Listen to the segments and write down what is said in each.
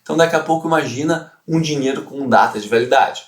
Então daqui a pouco imagina um dinheiro com data de validade.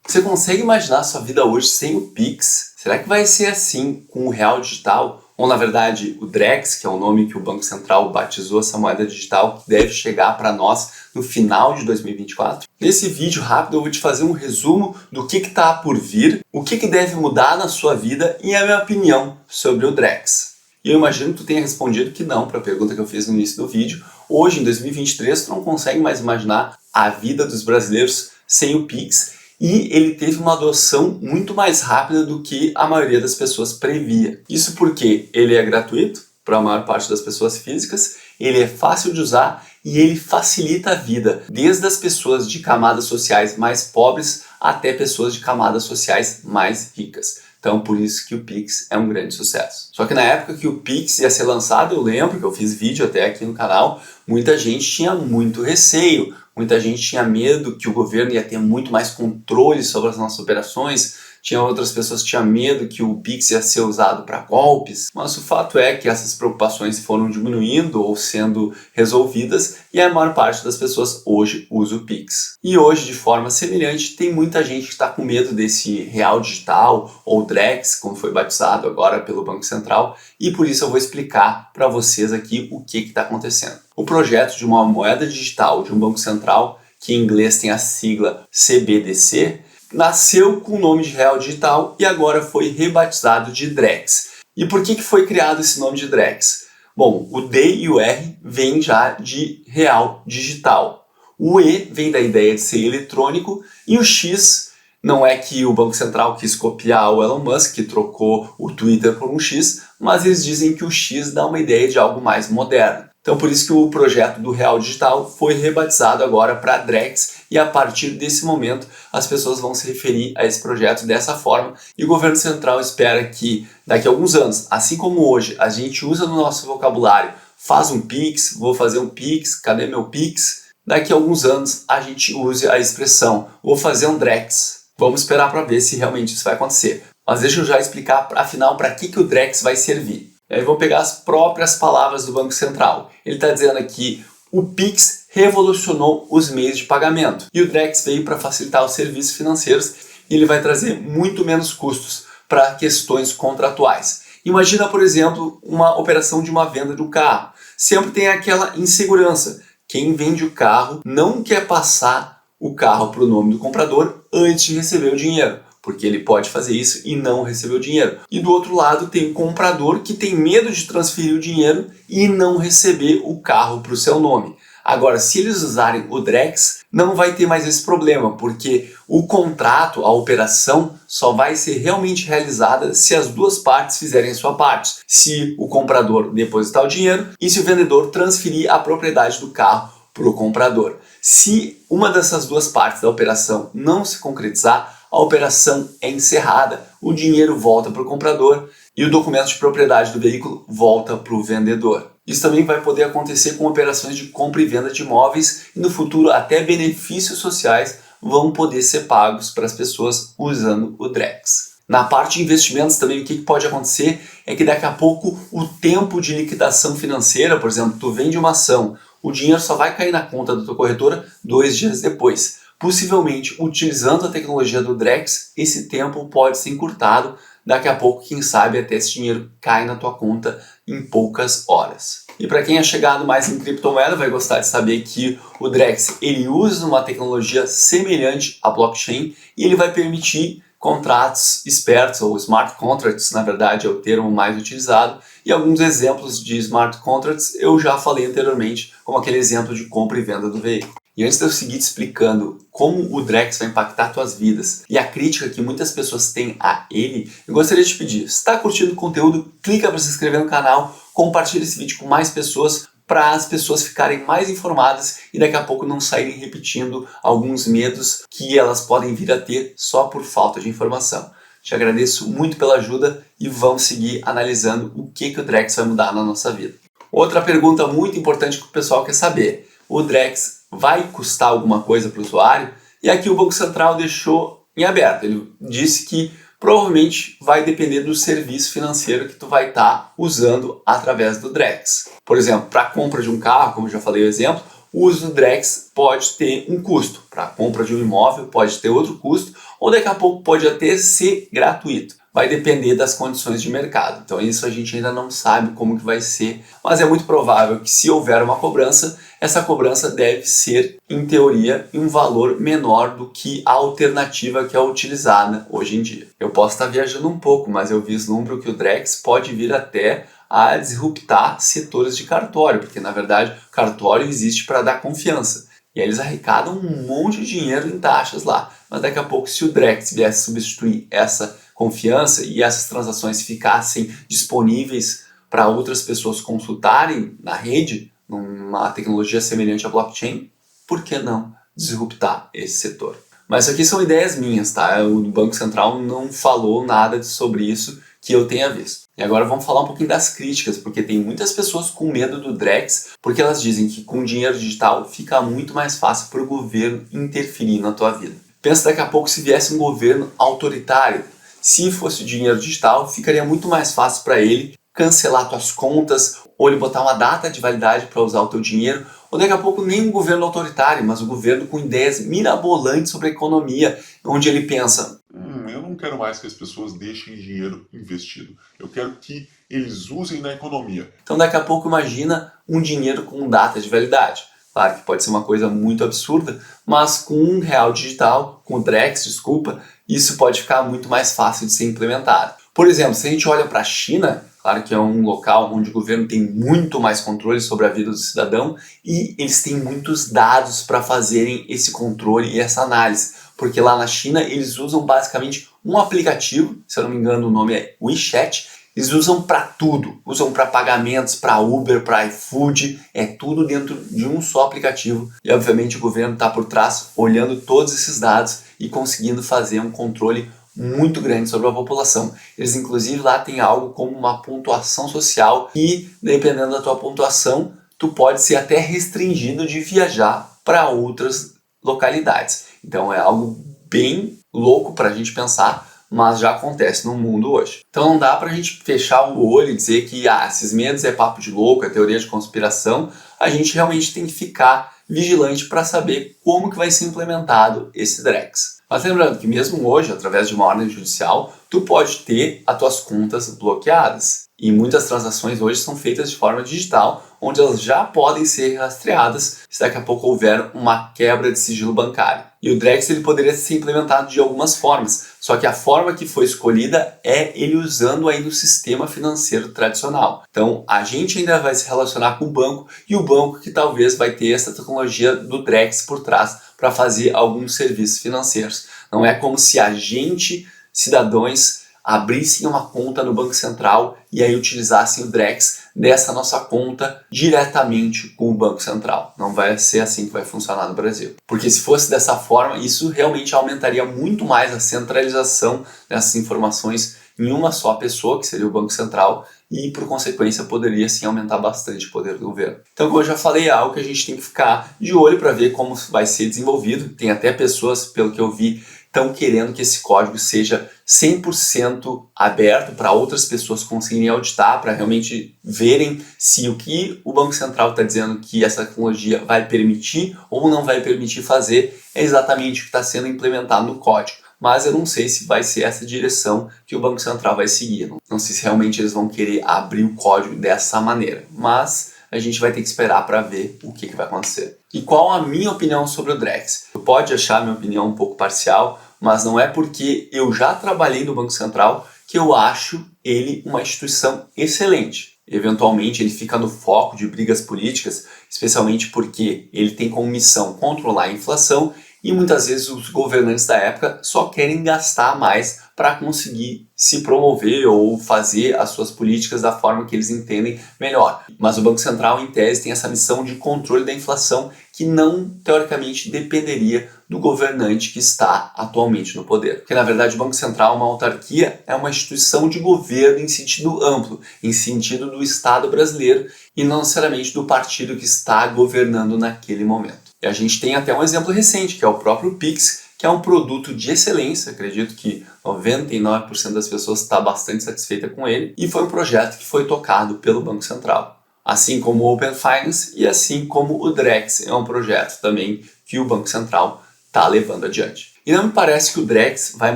Você consegue imaginar a sua vida hoje sem o Pix? Será que vai ser assim com o real digital? Ou na verdade o Drex, que é o nome que o Banco Central batizou essa moeda digital, que deve chegar para nós no final de 2024? Nesse vídeo rápido eu vou te fazer um resumo do que está por vir, o que deve mudar na sua vida e a minha opinião sobre o Drex. E eu imagino que tu tenha respondido que não para a pergunta que eu fiz no início do vídeo. Hoje, em 2023, tu não consegue mais imaginar a vida dos brasileiros sem o Pix, e ele teve uma adoção muito mais rápida do que a maioria das pessoas previa. Isso porque ele é gratuito para a maior parte das pessoas físicas, ele é fácil de usar e ele facilita a vida, desde as pessoas de camadas sociais mais pobres até pessoas de camadas sociais mais ricas. Então, por isso que o Pix é um grande sucesso. Só que na época que o Pix ia ser lançado, eu lembro que eu fiz vídeo até aqui no canal, muita gente tinha muito receio, muita gente tinha medo que o governo ia ter muito mais controle sobre as nossas operações, tinha outras pessoas que tinham medo que o Pix ia ser usado para golpes, mas o fato é que essas preocupações foram diminuindo ou sendo resolvidas e a maior parte das pessoas hoje usa o Pix. E hoje, de forma semelhante, tem muita gente que está com medo desse real digital ou Drex, como foi batizado agora pelo Banco Central, e por isso eu vou explicar para vocês aqui o que está acontecendo. O projeto de uma moeda digital de um banco central, que em inglês tem a sigla CBDC, nasceu com o nome de real digital e agora foi rebatizado de Drex. E por que foi criado esse nome de Drex? Bom, o D e o R vêm já de real digital. O E vem da ideia de ser eletrônico e o X não é que o Banco Central quis copiar o Elon Musk, que trocou o Twitter por um X, mas eles dizem que o X dá uma ideia de algo mais moderno. Então por isso que o projeto do real digital foi rebatizado agora para Drex e a partir desse momento as pessoas vão se referir a esse projeto dessa forma e o governo central espera que daqui a alguns anos, assim como hoje a gente usa no nosso vocabulário, faz um Pix, vou fazer um Pix, cadê meu Pix? Daqui a alguns anos a gente use a expressão, vou fazer um Drex. Vamos esperar para ver se realmente isso vai acontecer. Mas deixa eu já explicar afinal para que o Drex vai servir. Eu vou pegar as próprias palavras do Banco Central. Ele está dizendo aqui, o Pix revolucionou os meios de pagamento. E o Drex veio para facilitar os serviços financeiros e ele vai trazer muito menos custos para questões contratuais. Imagina, por exemplo, uma operação de uma venda de um carro. Sempre tem aquela insegurança. Quem vende o carro não quer passar o carro para o nome do comprador antes de receber o dinheiro, porque ele pode fazer isso e não receber o dinheiro. E do outro lado tem o comprador que tem medo de transferir o dinheiro e não receber o carro para o seu nome. Agora, se eles usarem o Drex, não vai ter mais esse problema, porque o contrato, a operação, só vai ser realmente realizada se as duas partes fizerem a sua parte. Se o comprador depositar o dinheiro e se o vendedor transferir a propriedade do carro para o comprador. Se uma dessas duas partes da operação não se concretizar, a operação é encerrada, o dinheiro volta para o comprador e o documento de propriedade do veículo volta para o vendedor. Isso também vai poder acontecer com operações de compra e venda de imóveis e no futuro até benefícios sociais vão poder ser pagos para as pessoas usando o Drex. Na parte de investimentos também o que pode acontecer é que daqui a pouco o tempo de liquidação financeira, por exemplo, tu vende uma ação, o dinheiro só vai cair na conta da tua corretora 2 dias depois. Possivelmente, utilizando a tecnologia do Drex, esse tempo pode ser encurtado. Daqui a pouco, quem sabe, até esse dinheiro cai na tua conta em poucas horas. E para quem é chegado mais em criptomoeda, vai gostar de saber que o Drex ele usa uma tecnologia semelhante à blockchain e ele vai permitir contratos espertos, ou smart contracts, na verdade é o termo mais utilizado, e alguns exemplos de smart contracts eu já falei anteriormente, como aquele exemplo de compra e venda do veículo. E antes de eu seguir te explicando como o Drex vai impactar tuas vidas e a crítica que muitas pessoas têm a ele, eu gostaria de te pedir, se está curtindo o conteúdo, clica para se inscrever no canal, compartilha esse vídeo com mais pessoas para as pessoas ficarem mais informadas e daqui a pouco não saírem repetindo alguns medos que elas podem vir a ter só por falta de informação. Te agradeço muito pela ajuda e vamos seguir analisando o que o Drex vai mudar na nossa vida. Outra pergunta muito importante que o pessoal quer saber, o Drex vai custar alguma coisa para o usuário? E aqui o Banco Central deixou em aberto, ele disse que provavelmente vai depender do serviço financeiro que tu vai estar usando através do Drex. Por exemplo, para a compra de um carro, como eu já falei o exemplo, o uso do Drex pode ter um custo. Para a compra de um imóvel pode ter outro custo, ou daqui a pouco pode até ser gratuito. Vai depender das condições de mercado. Então isso a gente ainda não sabe como que vai ser, mas é muito provável que se houver uma cobrança, essa cobrança deve ser, em teoria, em um valor menor do que a alternativa que é utilizada hoje em dia. Eu posso estar viajando um pouco, mas eu vislumbro que o Drex pode vir até a disruptar setores de cartório, porque na verdade o cartório existe para dar confiança. E aí eles arrecadam um monte de dinheiro em taxas lá. Mas daqui a pouco, se o Drex viesse substituir essa confiança e essas transações ficassem disponíveis para outras pessoas consultarem na rede, numa tecnologia semelhante à blockchain, por que não disruptar esse setor? Mas isso aqui são ideias minhas, tá? O Banco Central não falou nada sobre isso que eu tenha visto. E agora vamos falar um pouquinho das críticas, porque tem muitas pessoas com medo do Drex, porque elas dizem que com dinheiro digital fica muito mais fácil para o governo interferir na tua vida. Pensa daqui a pouco se viesse um governo autoritário. Se fosse dinheiro digital, ficaria muito mais fácil para ele cancelar tuas contas, ou ele botar uma data de validade para usar o teu dinheiro, ou daqui a pouco nem um governo autoritário, mas um governo com ideias mirabolantes sobre a economia, onde ele pensa: eu não quero mais que as pessoas deixem dinheiro investido. Eu quero que eles usem na economia. Então daqui a pouco imagina um dinheiro com data de validade. Claro que pode ser uma coisa muito absurda, mas com R$1 digital, com o Drex, desculpa, isso pode ficar muito mais fácil de ser implementado. Por exemplo, se a gente olha para a China, claro que é um local onde o governo tem muito mais controle sobre a vida do cidadão e eles têm muitos dados para fazerem esse controle e essa análise. Porque lá na China eles usam basicamente um aplicativo, se eu não me engano o nome é WeChat, eles usam para tudo, usam para pagamentos, para Uber, para iFood, é tudo dentro de um só aplicativo. E obviamente o governo está por trás olhando todos esses dados e conseguindo fazer um controle muito grande sobre a população. Eles inclusive lá têm algo como uma pontuação social e dependendo da tua pontuação, tu pode ser até restringido de viajar para outras localidades. Então é algo bem louco para a gente pensar, mas já acontece no mundo hoje. Então não dá pra gente fechar o olho e dizer que esses medos é papo de louco, é teoria de conspiração. A gente realmente tem que ficar vigilante para saber como que vai ser implementado esse Drex. Mas lembrando que mesmo hoje, através de uma ordem judicial, tu pode ter as tuas contas bloqueadas. E muitas transações hoje são feitas de forma digital, onde elas já podem ser rastreadas se daqui a pouco houver uma quebra de sigilo bancário. E o Drex ele poderia ser implementado de algumas formas, só que a forma que foi escolhida é ele usando ainda o sistema financeiro tradicional. Então a gente ainda vai se relacionar com o banco e o banco que talvez vai ter essa tecnologia do Drex por trás para fazer alguns serviços financeiros. Não é como se a gente, cidadãos, abrissem uma conta no Banco Central e aí utilizassem o Drex dessa nossa conta diretamente com o Banco Central. Não vai ser assim que vai funcionar no Brasil. Porque se fosse dessa forma, isso realmente aumentaria muito mais a centralização dessas informações em uma só pessoa, que seria o Banco Central, e por consequência poderia sim aumentar bastante o poder do governo. Então, como eu já falei, é algo que a gente tem que ficar de olho para ver como vai ser desenvolvido. Tem até pessoas, pelo que eu vi, estão querendo que esse código seja 100% aberto para outras pessoas conseguirem auditar, para realmente verem se o que o Banco Central está dizendo que essa tecnologia vai permitir ou não vai permitir fazer é exatamente o que está sendo implementado no código. Mas eu não sei se vai ser essa direção que o Banco Central vai seguir. Não sei se realmente eles vão querer abrir o código dessa maneira, mas a gente vai ter que esperar para ver o que vai acontecer. E qual a minha opinião sobre o Drex? Você pode achar minha opinião um pouco parcial, mas não é porque eu já trabalhei no Banco Central que eu acho ele uma instituição excelente. Eventualmente ele fica no foco de brigas políticas, especialmente porque ele tem como missão controlar a inflação e muitas vezes os governantes da época só querem gastar mais para conseguir se promover ou fazer as suas políticas da forma que eles entendem melhor. Mas o Banco Central, em tese, tem essa missão de controle da inflação que não, teoricamente, dependeria do governante que está atualmente no poder. Porque, na verdade, o Banco Central, uma autarquia, é uma instituição de governo em sentido amplo, em sentido do Estado brasileiro e não necessariamente do partido que está governando naquele momento. E a gente tem até um exemplo recente, que é o próprio Pix, que é um produto de excelência, acredito que 99% das pessoas está bastante satisfeita com ele, e foi um projeto que foi tocado pelo Banco Central. assim como o Open Finance e assim como o Drex é um projeto também que o Banco Central está levando adiante. E não me parece que o Drex vai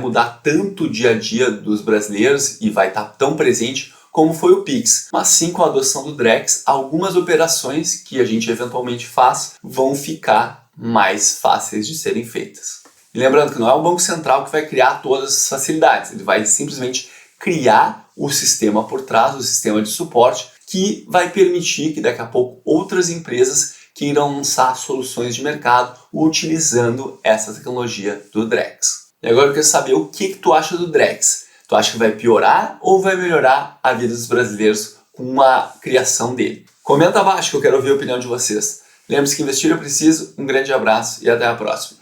mudar tanto o dia a dia dos brasileiros e vai estar tão presente como foi o Pix. Mas sim, com a adoção do Drex, algumas operações que a gente eventualmente faz vão ficar mais fáceis de serem feitas. E lembrando que não é o Banco Central que vai criar todas as facilidades, ele vai simplesmente criar o sistema por trás, o sistema de suporte, que vai permitir que daqui a pouco outras empresas queiram lançar soluções de mercado utilizando essa tecnologia do Drex. E agora eu quero saber o que tu acha do Drex. Tu acha que vai piorar ou vai melhorar a vida dos brasileiros com a criação dele? Comenta abaixo que eu quero ouvir a opinião de vocês. Lembre-se que investir é preciso. Um grande abraço e até a próxima.